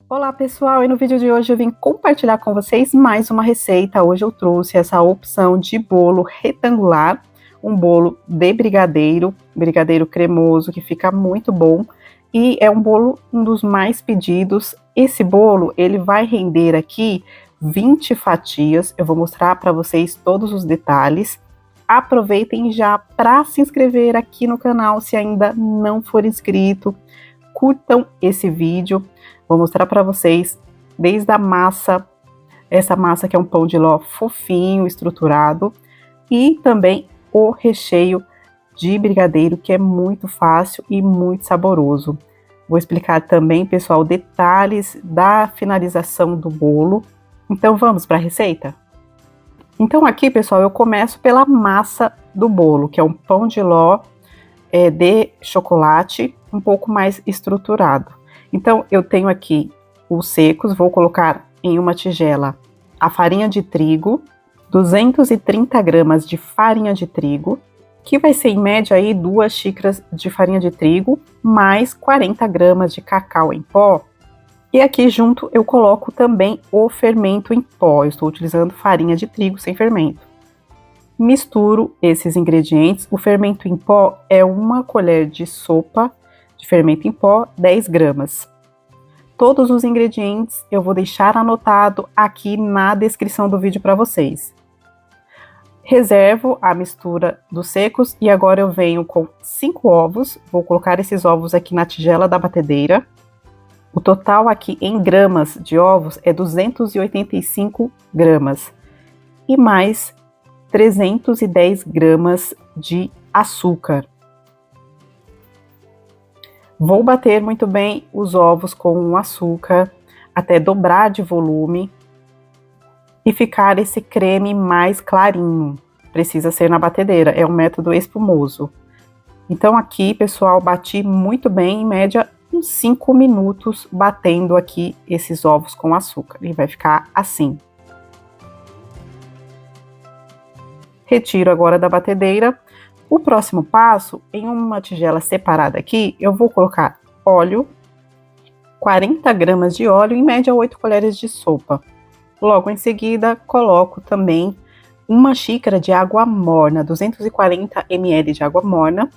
Olá pessoal, e no vídeo de hoje eu vim compartilhar com vocês mais uma receita. Hoje eu trouxe essa opção de bolo retangular, um bolo de brigadeiro, brigadeiro cremoso que fica muito bom e é um bolo um dos mais pedidos. Esse bolo ele vai render aqui 20 fatias, eu vou mostrar para vocês todos os detalhes. Aproveitem já para se inscrever aqui no canal se ainda não for inscrito, curtam esse vídeo. Vou mostrar para vocês desde a massa, essa massa que é um pão de ló fofinho, estruturado, e também o recheio de brigadeiro, que é muito fácil e muito saboroso. Vou explicar também, pessoal, detalhes da finalização do bolo. Então vamos para a receita? Então aqui, pessoal, eu começo pela massa do bolo, que é um pão de ló de chocolate, um pouco mais estruturado. Então, eu tenho aqui os secos, vou colocar em uma tigela a farinha de trigo, 230 gramas de farinha de trigo, que vai ser em média aí 2 xícaras de farinha de trigo, mais 40 gramas de cacau em pó. E aqui junto eu coloco também o fermento em pó, eu estou utilizando farinha de trigo sem fermento. Misturo esses ingredientes, o fermento em pó é 1 colher de sopa de fermento em pó, 10 gramas. Todos os ingredientes eu vou deixar anotado aqui na descrição do vídeo para vocês. Reservo a mistura dos secos e agora eu venho com 5 ovos, vou colocar esses ovos aqui na tigela da batedeira. O total aqui em gramas de ovos é 285 gramas e mais 310 gramas de açúcar. Vou bater muito bem os ovos com o açúcar até dobrar de volume e ficar esse creme mais clarinho. Precisa ser na batedeira, é um método espumoso. Então aqui, pessoal, bati muito bem, em média uns 5 minutos batendo aqui esses ovos com açúcar e vai ficar assim. Retiro agora da batedeira. O próximo passo, em uma tigela separada aqui, eu vou colocar óleo, 40 gramas de óleo, em média 8 colheres de sopa. Logo em seguida, coloco também 1 xícara de água morna, 240 ml de água morna.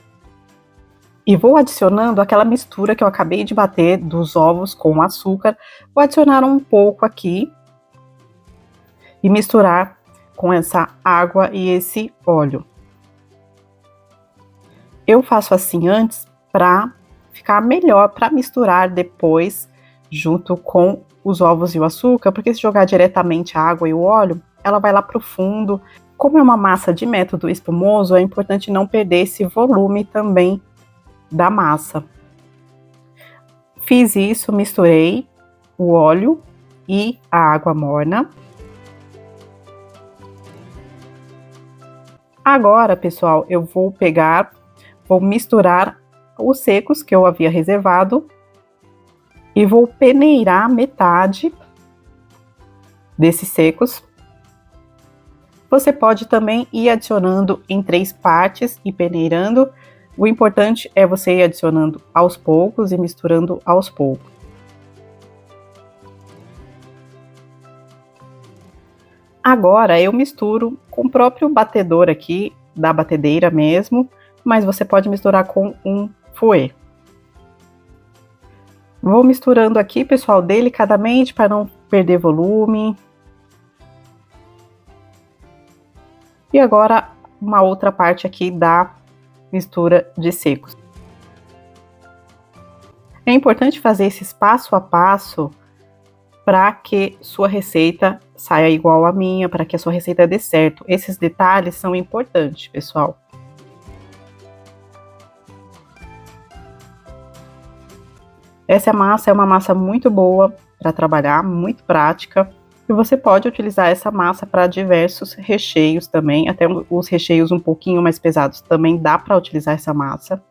E vou adicionando aquela mistura que eu acabei de bater dos ovos com açúcar. Vou adicionar um pouco aqui e misturar com essa água e esse óleo. Eu faço assim antes para ficar melhor para misturar depois junto com os ovos e o açúcar, porque se jogar diretamente a água e o óleo, ela vai lá pro fundo. Como é uma massa de método espumoso, é importante não perder esse volume também da massa. Fiz isso, misturei o óleo e a água morna. Agora, pessoal, eu vou misturar os secos que eu havia reservado e vou peneirar metade desses secos. Você pode também ir adicionando em 3 partes e peneirando. O importante é você ir adicionando aos poucos e misturando aos poucos. Agora eu misturo com o próprio batedor aqui, da batedeira mesmo, mas você pode misturar com um fouet. Vou misturando aqui, pessoal, delicadamente para não perder volume. E agora uma outra parte aqui da mistura de secos. É importante fazer esse passo a passo para que sua receita saia igual a minha, para que a sua receita dê certo. Esses detalhes são importantes, pessoal. Essa massa é uma massa muito boa para trabalhar, muito prática. E você pode utilizar essa massa para diversos recheios também, até os recheios um pouquinho mais pesados também dá para utilizar essa massa.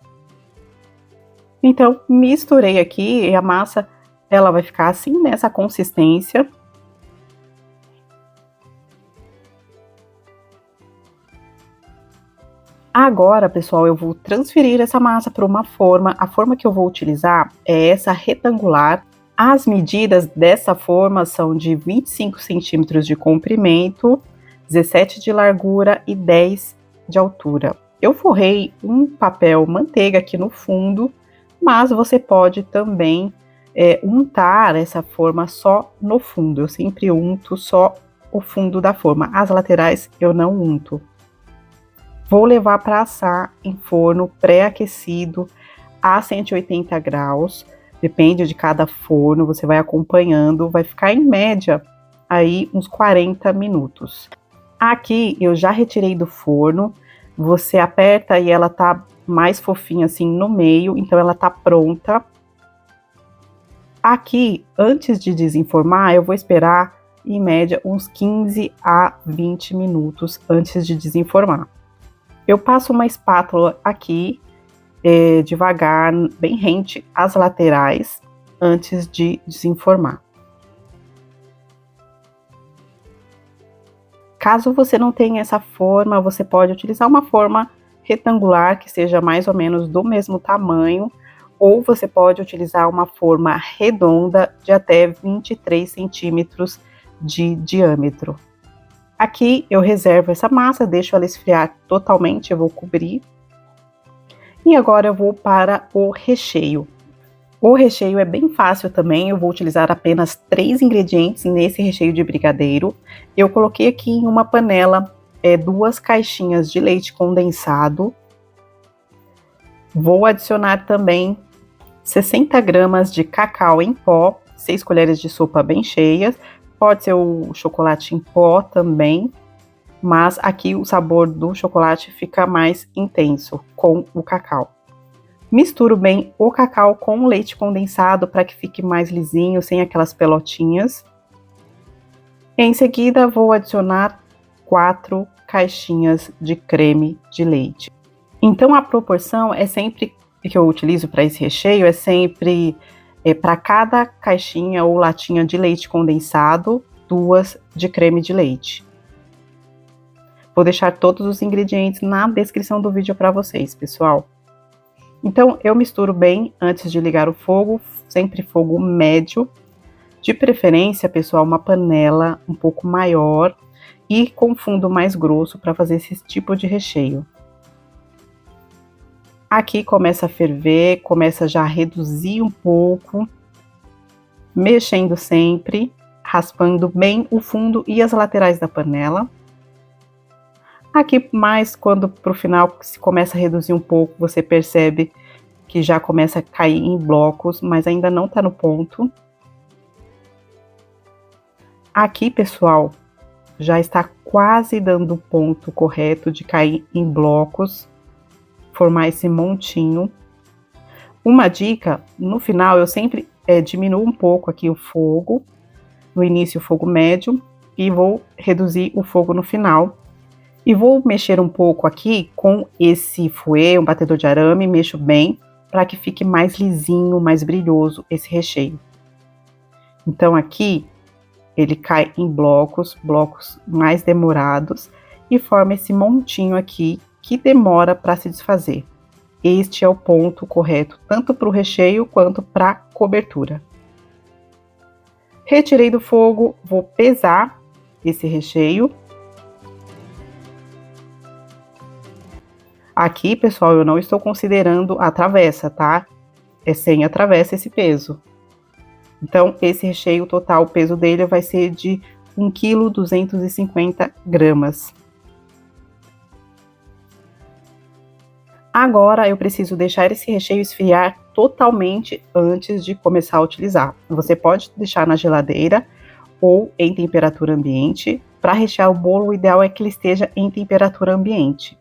Então, misturei aqui e a massa ela vai ficar assim, nessa consistência. Agora, pessoal, eu vou transferir essa massa para uma forma. A forma que eu vou utilizar é essa retangular. As medidas dessa forma são de 25 centímetros de comprimento, 17 de largura e 10 de altura. Eu forrei um papel manteiga aqui no fundo, mas você pode também untar essa forma só no fundo. Eu sempre unto só o fundo da forma, as laterais eu não unto. Vou levar para assar em forno pré-aquecido a 180 graus, depende de cada forno, você vai acompanhando, vai ficar em média aí uns 40 minutos. Aqui eu já retirei do forno, você aperta e ela tá mais fofinha assim no meio, então ela tá pronta. Aqui, antes de desenformar, eu vou esperar em média uns 15 a 20 minutos antes de desenformar. Eu passo uma espátula aqui, devagar, bem rente às laterais, antes de desenformar. Caso você não tenha essa forma, você pode utilizar uma forma retangular que seja mais ou menos do mesmo tamanho, ou você pode utilizar uma forma redonda de até 23 centímetros de diâmetro. Aqui eu reservo essa massa, deixo ela esfriar totalmente, eu vou cobrir. E agora eu vou para o recheio. O recheio é bem fácil também, eu vou utilizar apenas 3 ingredientes nesse recheio de brigadeiro. Eu coloquei aqui em uma panela 2 caixinhas de leite condensado. Vou adicionar também 60 gramas de cacau em pó, 6 colheres de sopa bem cheias. Pode ser o chocolate em pó também, mas aqui o sabor do chocolate fica mais intenso com o cacau. Misturo bem o cacau com o leite condensado para que fique mais lisinho, sem aquelas pelotinhas. Em seguida, vou adicionar 4 caixinhas de creme de leite. Então, a proporção é sempre que eu utilizo para esse recheio, é sempre para cada caixinha ou latinha de leite condensado, 2 de creme de leite. Vou deixar todos os ingredientes na descrição do vídeo para vocês, pessoal. Então, eu misturo bem antes de ligar o fogo, sempre fogo médio. De preferência, pessoal, uma panela um pouco maior e com fundo mais grosso para fazer esse tipo de recheio. Aqui começa a ferver, começa já a reduzir um pouco, mexendo sempre, raspando bem o fundo e as laterais da panela. Aqui mais quando pro final se começa a reduzir um pouco, você percebe que já começa a cair em blocos, mas ainda não tá no ponto. Aqui, pessoal, já está quase dando o ponto correto de cair em blocos, formar esse montinho. Uma dica, no final eu sempre diminuo um pouco aqui o fogo, no início o fogo médio, e vou reduzir o fogo no final. E vou mexer um pouco aqui com esse fouet, um batedor de arame, mexo bem, para que fique mais lisinho, mais brilhoso esse recheio. Então aqui ele cai em blocos mais demorados e forma esse montinho aqui que demora para se desfazer. Este é o ponto correto, tanto para o recheio quanto para a cobertura. Retirei do fogo, vou pesar esse recheio. Aqui, pessoal, eu não estou considerando a travessa, tá? É sem a travessa esse peso. Então, esse recheio total, o peso dele vai ser de 1,250 kg. Agora, eu preciso deixar esse recheio esfriar totalmente antes de começar a utilizar. Você pode deixar na geladeira ou em temperatura ambiente. Para rechear o bolo, o ideal é que ele esteja em temperatura ambiente.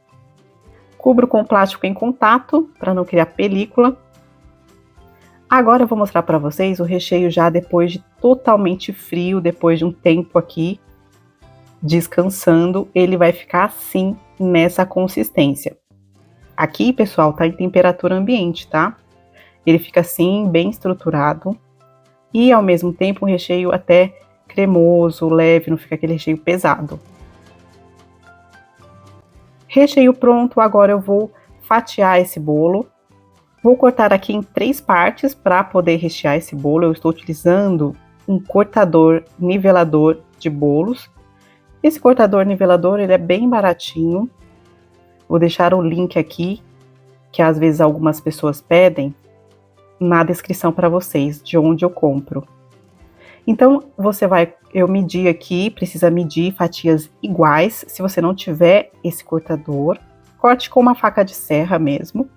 Cubro com plástico em contato, para não criar película. Agora eu vou mostrar para vocês o recheio já depois de totalmente frio, depois de um tempo aqui descansando, ele vai ficar assim, nessa consistência. Aqui, pessoal, tá em temperatura ambiente, tá? Ele fica assim, bem estruturado e ao mesmo tempo um recheio até cremoso, leve, não fica aquele recheio pesado. Recheio pronto, agora eu vou fatiar esse bolo. Vou cortar aqui em 3 partes para poder rechear esse bolo. Eu estou utilizando um cortador nivelador de bolos. Esse cortador nivelador, ele é bem baratinho. Vou deixar o link aqui, que às vezes algumas pessoas pedem, na descrição para vocês, de onde eu compro. Então, eu medi aqui, precisa medir fatias iguais. Se você não tiver esse cortador, corte com uma faca de serra mesmo.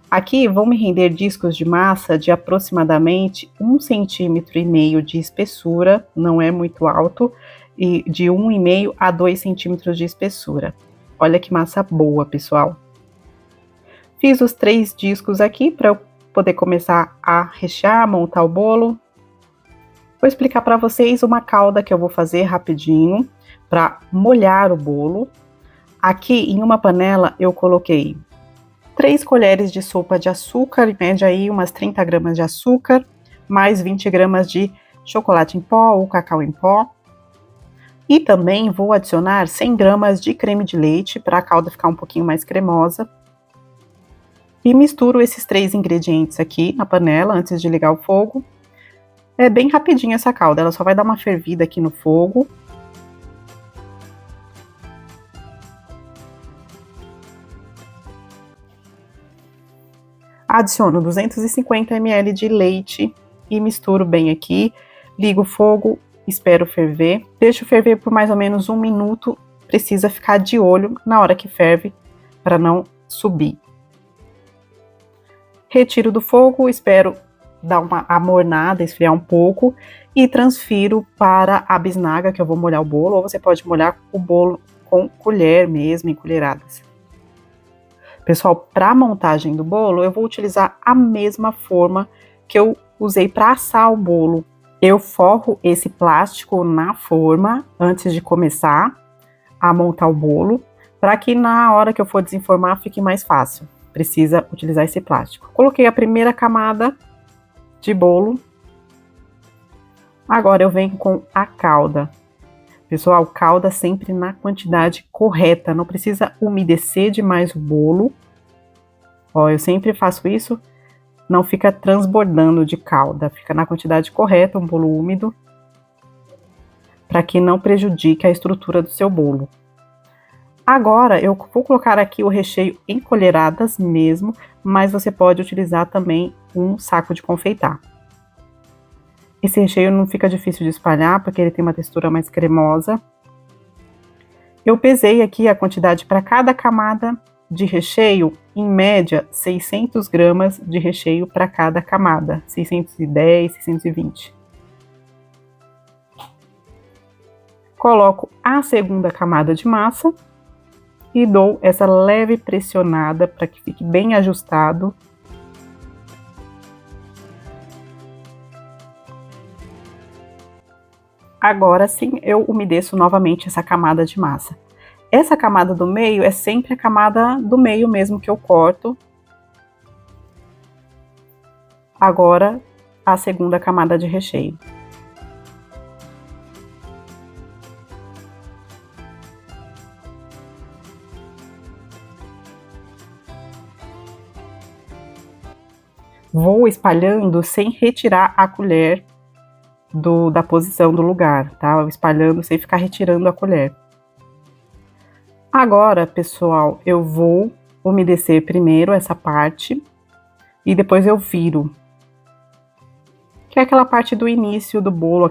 Aqui vão me render discos de massa de aproximadamente 1,5 cm de espessura, não é muito alto, e de 1,5 a 2 centímetros de espessura. Olha que massa boa, pessoal! Fiz os 3 discos aqui para eu poder começar a rechear, montar o bolo. Vou explicar para vocês uma calda que eu vou fazer rapidinho para molhar o bolo. Aqui em uma panela eu coloquei 3 colheres de sopa de açúcar, em média aí umas 30 gramas de açúcar, mais 20 gramas de chocolate em pó ou cacau em pó. E também vou adicionar 100 gramas de creme de leite para a calda ficar um pouquinho mais cremosa. E misturo esses 3 ingredientes aqui na panela antes de ligar o fogo. É bem rapidinho essa calda, ela só vai dar uma fervida aqui no fogo. Adiciono 250 ml de leite e misturo bem aqui. Ligo o fogo, espero ferver. Deixo ferver por mais ou menos 1 minuto. Precisa ficar de olho na hora que ferve para não subir. Retiro do fogo, espero dar uma amornada, esfriar um pouco e transfiro para a bisnaga que eu vou molhar o bolo, ou você pode molhar o bolo com colher mesmo, em colheradas. Pessoal, para a montagem do bolo, eu vou utilizar a mesma forma que eu usei para assar o bolo. Eu forro esse plástico na forma antes de começar a montar o bolo, para que na hora que eu for desenformar fique mais fácil. Precisa utilizar esse plástico. Coloquei a primeira camada de bolo. Agora eu venho com a calda. Pessoal, calda sempre na quantidade correta, não precisa umedecer demais o bolo. Ó, eu sempre faço isso, não fica transbordando de calda, fica na quantidade correta, um bolo úmido, para que não prejudique a estrutura do seu bolo. Agora eu vou colocar aqui o recheio em colheradas mesmo, mas você pode utilizar também um saco de confeitar. Esse recheio não fica difícil de espalhar, porque ele tem uma textura mais cremosa. Eu pesei aqui a quantidade para cada camada de recheio, em média, 600 gramas de recheio para cada camada, 610, 620. Coloco a segunda camada de massa e dou essa leve pressionada para que fique bem ajustado. Agora sim, eu umedeço novamente essa camada de massa. Essa camada do meio é sempre a camada do meio mesmo que eu corto. Agora, a segunda camada de recheio. Vou espalhando sem retirar a colher da posição do lugar, tá? Espalhando sem ficar retirando a colher. Agora, pessoal, eu vou umedecer primeiro essa parte e depois eu viro. Que é aquela parte do início do bolo,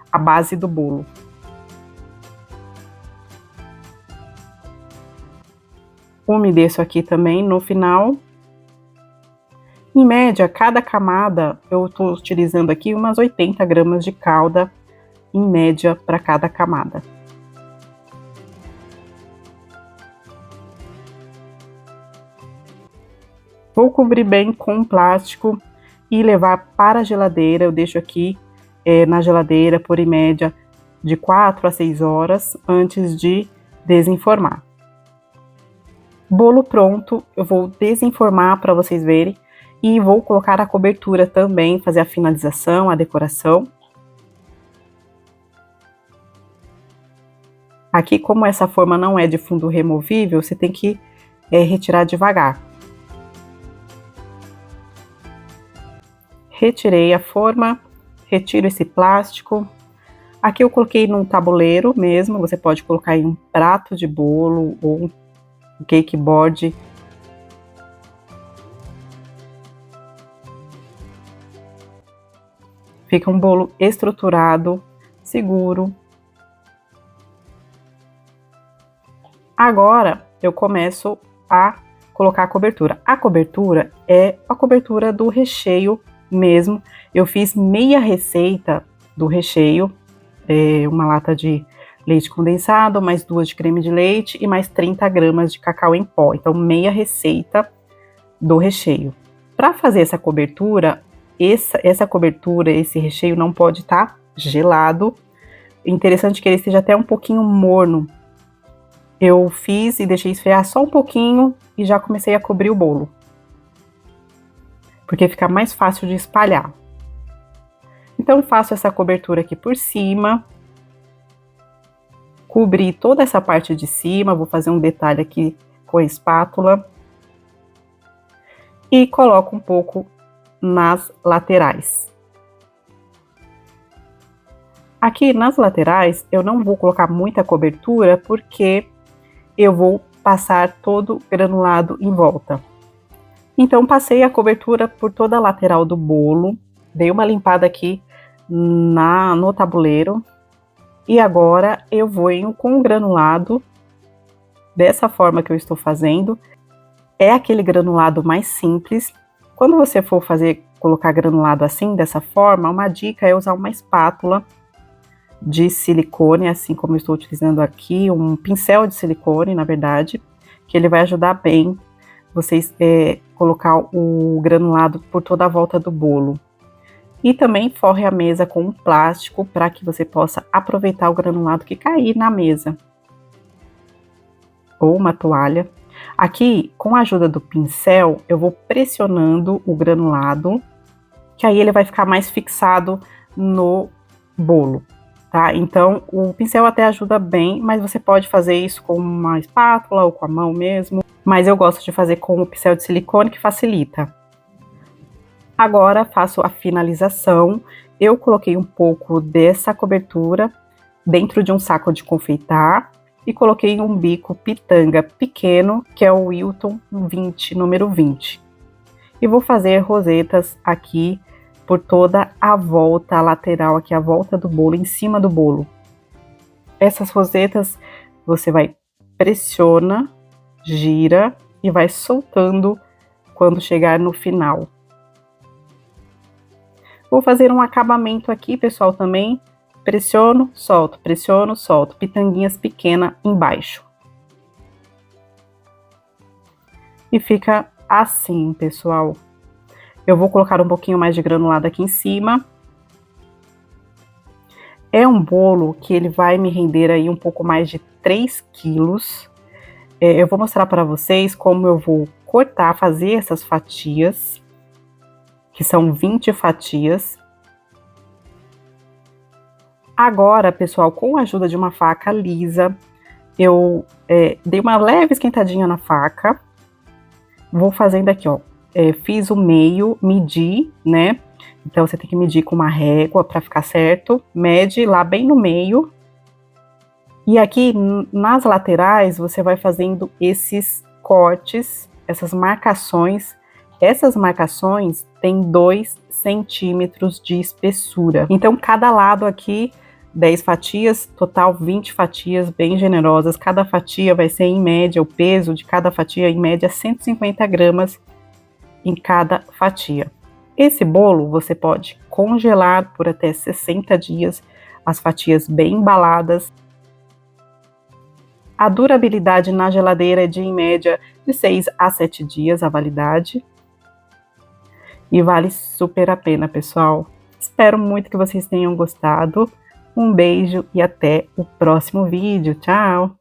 a base do bolo. Umedeço aqui também no final. Em média, cada camada, eu estou utilizando aqui umas 80 gramas de calda, em média, para cada camada. Vou cobrir bem com plástico e levar para a geladeira. Eu deixo aqui na geladeira por em média de 4 a 6 horas antes de desenformar. Bolo pronto, eu vou desenformar para vocês verem. E vou colocar a cobertura também, fazer a finalização, a decoração. Aqui, como essa forma não é de fundo removível, você tem que é retirar devagar. Retirei a forma, retiro esse plástico. Aqui eu coloquei num tabuleiro mesmo, você pode colocar em um prato de bolo ou um cake board. Fica um bolo estruturado, seguro. Agora eu começo a colocar a cobertura. A cobertura é a cobertura do recheio mesmo. Eu fiz meia receita do recheio, uma lata de leite condensado, mais 2 de creme de leite e mais 30 gramas de cacau em pó. Então, meia receita do recheio. Para fazer essa cobertura, esse recheio não pode estar gelado. É interessante que ele esteja até um pouquinho morno. Eu fiz e deixei esfriar só um pouquinho e já comecei a cobrir o bolo, porque fica mais fácil de espalhar. Então, faço essa cobertura aqui por cima, cobri toda essa parte de cima, vou fazer um detalhe aqui com a espátula e coloco um pouco nas laterais. Aqui nas laterais eu não vou colocar muita cobertura porque eu vou passar todo o granulado em volta. Então, passei a cobertura por toda a lateral do bolo, dei uma limpada aqui no tabuleiro, e agora eu venho com o granulado, dessa forma que eu estou fazendo. É aquele granulado mais simples. Quando você for colocar granulado assim, dessa forma, uma dica é usar uma espátula de silicone, assim como eu estou utilizando aqui, um pincel de silicone, na verdade, que ele vai ajudar bem vocês colocar o granulado por toda a volta do bolo. E também forre a mesa com um plástico para que você possa aproveitar o granulado que cair na mesa. Ou uma toalha. Aqui, com a ajuda do pincel, eu vou pressionando o granulado, que aí ele vai ficar mais fixado no bolo, tá? Então, o pincel até ajuda bem, mas você pode fazer isso com uma espátula ou com a mão mesmo. Mas eu gosto de fazer com o pincel de silicone, que facilita. Agora, faço a finalização. Eu coloquei um pouco dessa cobertura dentro de um saco de confeitar e coloquei um bico pitanga pequeno, que é o Wilton 20, número 20. E vou fazer rosetas aqui por toda a volta lateral, aqui a volta do bolo, em cima do bolo. Essas rosetas você pressiona, gira e vai soltando quando chegar no final. Vou fazer um acabamento aqui, pessoal, também. Pressiono, solto, pitanguinhas pequenas embaixo. E fica assim, pessoal. Eu vou colocar um pouquinho mais de granulado aqui em cima. É um bolo que ele vai me render aí um pouco mais de 3 quilos. Eu vou mostrar para vocês como eu vou cortar, fazer essas fatias, que são 20 fatias. Agora, pessoal, com a ajuda de uma faca lisa, eu dei uma leve esquentadinha na faca. Vou fazendo aqui, ó. Fiz o meio, medi, né? Então, você tem que medir com uma régua para ficar certo. Mede lá bem no meio. E aqui, nas laterais, você vai fazendo esses cortes, essas marcações. Essas marcações têm 2 centímetros de espessura. Então, cada lado aqui, 10 fatias, total 20 fatias bem generosas. Cada fatia vai ser, em média, o peso de cada fatia, em média, 150 gramas em cada fatia. Esse bolo você pode congelar por até 60 dias, as fatias bem embaladas. A durabilidade na geladeira é de, em média, de 6 a 7 dias a validade. E vale super a pena, pessoal. Espero muito que vocês tenham gostado. Um beijo e até o próximo vídeo. Tchau!